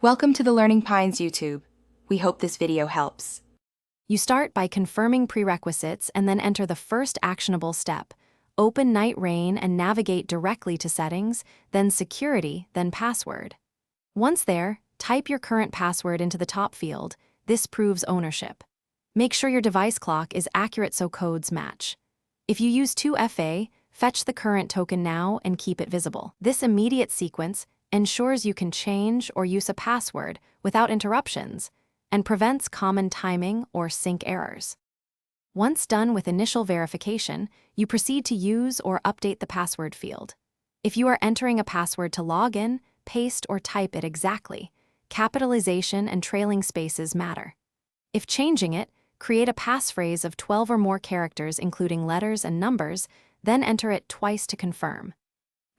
Welcome to the Learning Pines YouTube. We hope this video helps. You start by confirming prerequisites and then enter the first actionable step. Open Nightreign and navigate directly to Settings, then Security, then Password. Once there, type your current password into the top field. This proves ownership. Make sure your device clock is accurate so codes match. If you use 2FA, fetch the current token now and keep it visible. This immediate sequence ensures you can change or use a password without interruptions and prevents common timing or sync errors. Once done with initial verification, you proceed to use or update the password field. If you are entering a password to log in, paste or type it exactly. Capitalization and trailing spaces matter. If changing it, create a passphrase of 12 or more characters including letters and numbers, then enter it twice to confirm.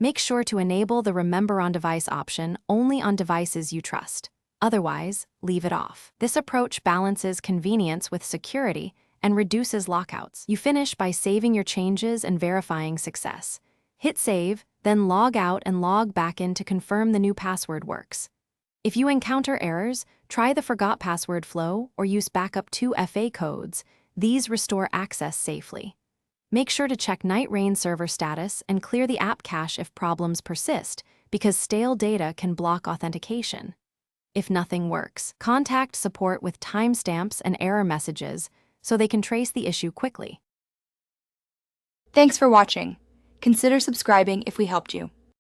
Make sure to enable the Remember on Device option only on devices you trust. Otherwise, leave it off. This approach balances convenience with security and reduces lockouts. You finish by saving your changes and verifying success. Hit save, then log out and log back in to confirm the new password works. If you encounter errors, try the Forgot Password flow or use backup 2FA codes. These restore access safely. Make sure to check Nightreign server status and clear the app cache if problems persist, because stale data can block authentication. If nothing works, contact support with timestamps and error messages so they can trace the issue quickly. Thanks for watching. Consider subscribing if we helped you.